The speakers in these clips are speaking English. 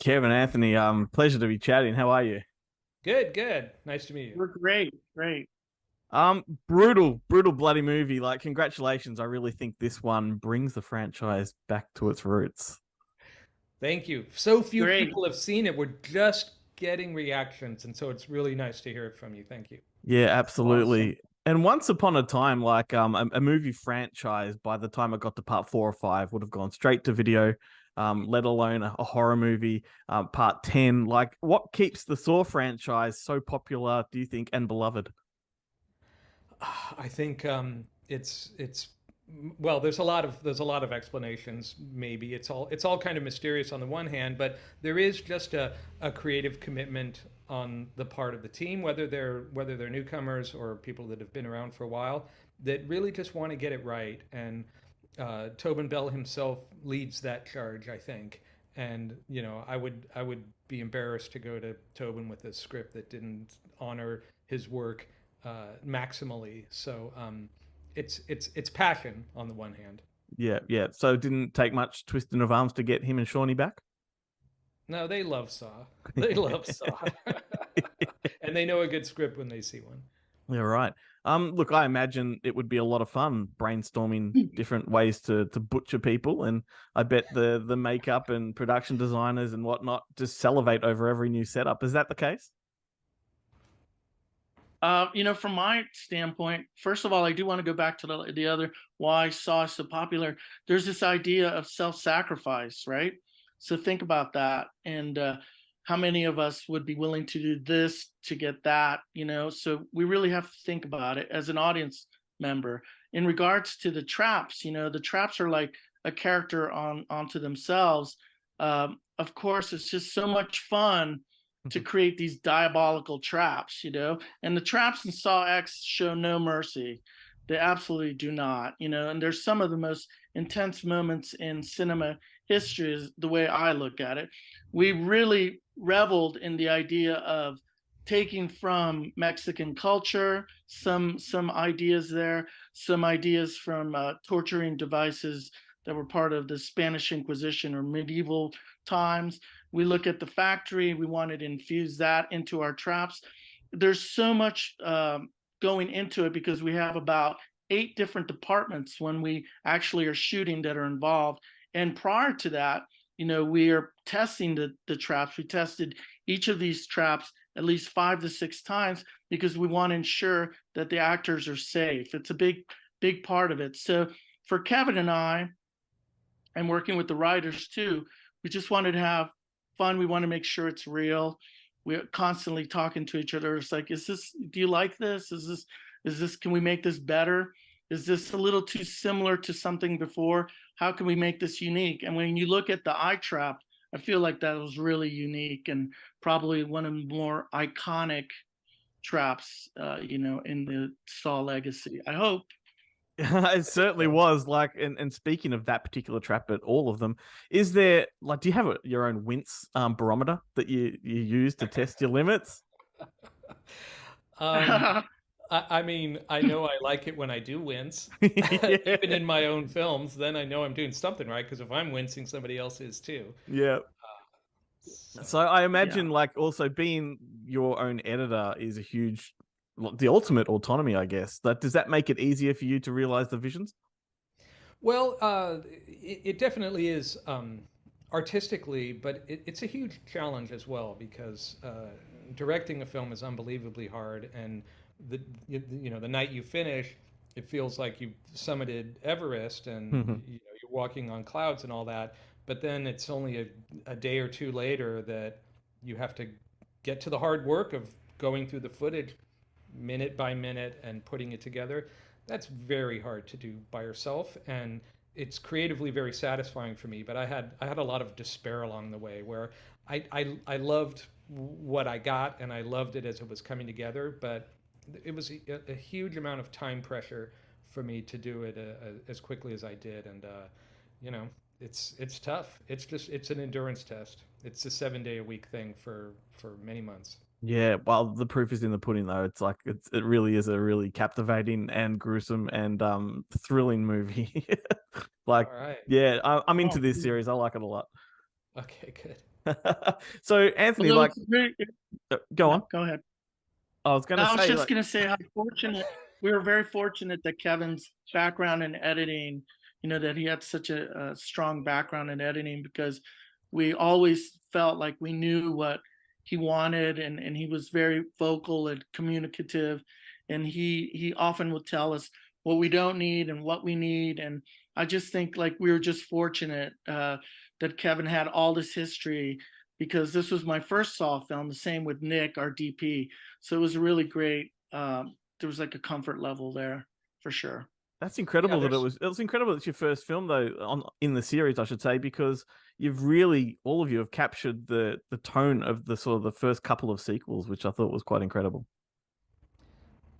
Kevin, Anthony, pleasure to be chatting. How are you? Good, good. Nice to meet you. We're great, great. Brutal, bloody movie. Like, congratulations. I really think this one brings the franchise back to its roots. Thank you. So few Great. people have seen it. We're just getting reactions, and so it's really nice to hear it from you. Thank you. Yeah, Awesome. absolutely. And once upon a time, like a movie franchise, by the time it got to part 4 or 5, would have gone straight to video, let alone a horror movie. Part 10. Like, what keeps the Saw franchise so popular, do you think, and beloved? I think it's well. There's a lot of explanations. Maybe it's all kind of mysterious on the one hand, but there is just a creative commitment on the part of the team, whether they're newcomers or people that have been around for a while, that really just want to get it right. And Tobin Bell himself leads that charge, I think. And I would be embarrassed to go to Tobin with a script that didn't honor his work maximally. So it's passion on the one hand. Yeah, yeah. So it didn't take much twisting of arms to get him and Shawnee back? No, they love Saw. They love Saw, and they know a good script when they see one. Yeah, right. Look, I imagine it would be a lot of fun brainstorming different ways to butcher people, and I bet the makeup and production designers and whatnot just salivate over every new setup. Is that the case? From my standpoint, first of all, I do want to go back to the other why Saw is so popular. There's this idea of self-sacrifice, right? So think about that, and how many of us would be willing to do this to get that? So we really have to think about it as an audience member. In regards to the traps, the traps are like a character onto themselves. Of course, it's just so much fun to create these diabolical traps, and the traps in Saw X show no mercy. They absolutely do not, and there's some of the most intense moments in cinema history, is the way I look at it. We really reveled in the idea of taking from Mexican culture some ideas there, some ideas from torturing devices that were part of the Spanish Inquisition or medieval times. We look at the factory, we wanted to infuse that into our traps. There's so much going into it because we have about 8 different departments when we actually are shooting that are involved. And prior to that, we are testing the traps. We tested each of these traps at least 5 to 6 times because we want to ensure that the actors are safe. It's a big part of it. So for Kevin and I, and working with the writers too, we just wanted to have fun. We want to make sure it's real. We're constantly talking to each other. It's like, do you like this? Can we make this better? Is this a little too similar to something before? How can we make this unique? And when you look at the eye trap, I feel like that was really unique and probably one of the more iconic traps, in the Saw legacy. I hope. It certainly was. Like, and speaking of that particular trap, but all of them, is there like, do you have your own wince barometer that you use to test your limits? Um, I mean, I know I like it when I do wince, Yeah, even in my own films. Then I know I'm doing something right because if I'm wincing, somebody else is too. yeah. So So I Yeah. imagine, like, also being your own editor is a huge, the ultimate autonomy, I guess. That does that make it easier for you to realize the visions? well, it definitely is artistically, but it's a huge challenge as well because directing a film is unbelievably hard, and the night you finish, it feels like you've summited Everest and you're walking on clouds and all that. But then it's only a day or two later that you have to get to the hard work of going through the footage minute by minute and putting it together. That's very hard to do by yourself, and it's creatively very satisfying for me. But I had a lot of despair along the way where I loved what I got and I loved it as it was coming together, but it was a huge amount of time pressure for me to do it as quickly as I did, and you know it's tough. It's an endurance test. It's a 7 day a week thing for many months. Yeah, well, the proof is in the pudding, though. It's like it really is a really captivating and gruesome and thrilling movie. Like, All right. yeah, I'm into Oh, this series. I like it a lot. Okay, good. So Anthony, Although like, it's very, go on. go ahead. I was going to I was say, just like, going to say how fortunate we were very fortunate that Kevin's background in editing, that he had such a strong background in editing, because we always felt like we knew what he wanted, and he was very vocal and communicative, and he often would tell us what we don't need and what we need. And I just think like we were just fortunate that Kevin had all this history, because this was my first Saw film, the same with Nick, our DP. So it was really great. There was like a comfort level there for sure. that's incredible Yeah, that it was incredible that it's your first film though in the series, I should say, because you've really, all of you have captured the tone of the sort of the first couple of sequels, which I thought was quite incredible.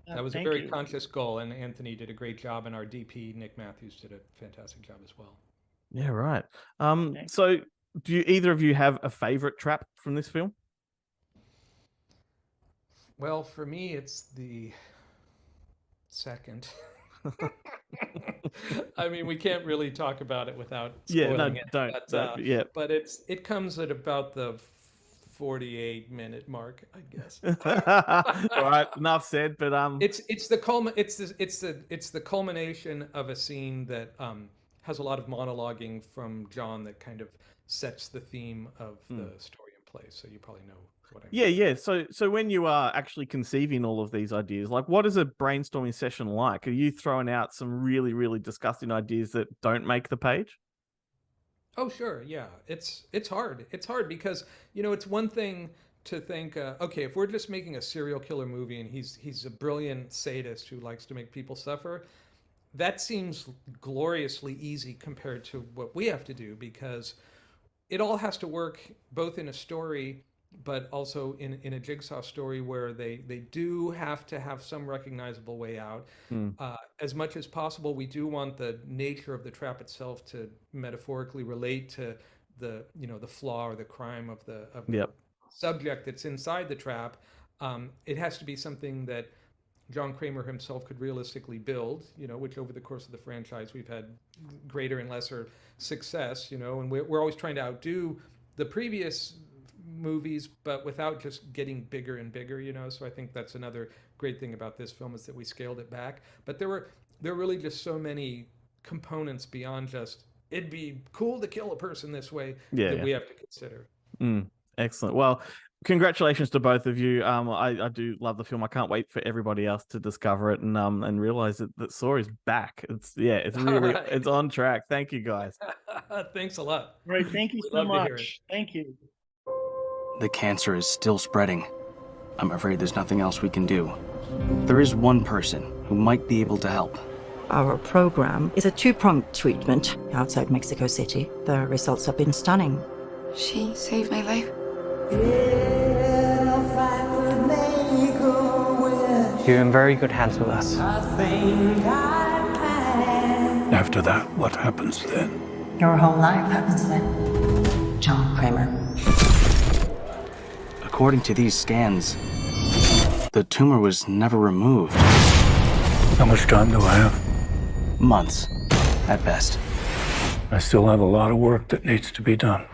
that was a Thank very you. conscious goal, and Anthony did a great job, and our DP Nick Matthews did a fantastic job as well. Yeah, right. Thanks. So do either of you have a favorite trap from this film? Well, for me, it's the second. I mean, we can't really talk about it without spoiling it. Don't. But, Yeah. but it comes at about the 48-minute mark, I guess. All right, enough said. But It's the culmination of a scene that has a lot of monologuing from John that kind of sets the theme of the story in place. So you probably know what I mean. yeah. So when you are actually conceiving all of these ideas, like, what is a brainstorming session like? Are you throwing out some really, really disgusting ideas that don't make the page? Oh, sure. Yeah. It's hard. It's hard because, it's one thing to think, okay, if we're just making a serial killer movie and he's a brilliant sadist who likes to make people suffer, that seems gloriously easy compared to what we have to do, because it all has to work both in a story, but also in a jigsaw story where they do have to have some recognizable way out. As much as possible, we do want the nature of the trap itself to metaphorically relate to the flaw or the crime of the subject that's inside the trap. It has to be something that John Kramer himself could realistically build, which over the course of the franchise we've had greater and lesser success, and we're always trying to outdo the previous movies, but without just getting bigger and bigger, So I think that's another great thing about this film, is that we scaled it back. But there were really just so many components beyond just it'd be cool to kill a person this way that we have to consider. Excellent. Well, congratulations to both of you. I do love the film. I can't wait for everybody else to discover it and realize that Saw is back. It's really right. It's on track. Thank you guys. Thanks a lot. Right. Thank you so much. Thank you. The cancer is still spreading. I'm afraid there's nothing else we can do. There is one person who might be able to help. Our program is a two-pronged treatment outside Mexico City. The results have been stunning. She saved my life. You're in very good hands with us. After that, what happens then? Your whole life happens then. John Kramer. According to these scans, the tumor was never removed. How much time do I have? Months, at best. I still have a lot of work that needs to be done.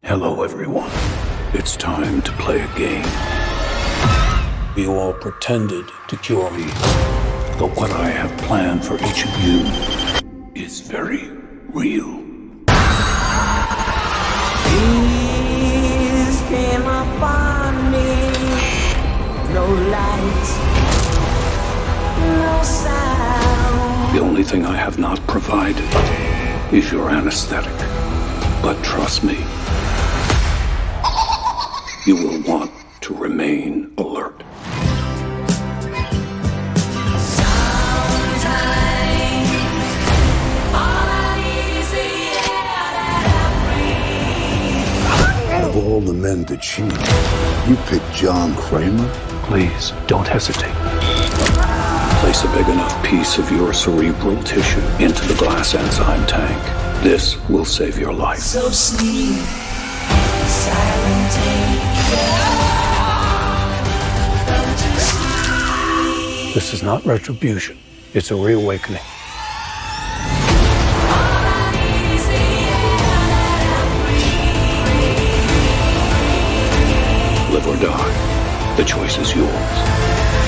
Hello, everyone. It's time to play a game. You all pretended to cure me, but what I have planned for each of you is very real. Peace came upon me. No light, no sound. The only thing I have not provided is your anesthetic. But trust me, you will want to remain alert. Out of all the men to cheat, you picked John Kramer? Please, don't hesitate. Place a big enough piece of your cerebral tissue into the glass enzyme tank. This will save your life. So sleep, silent angel. This is not retribution. It's a reawakening. Live or die. The choice is yours.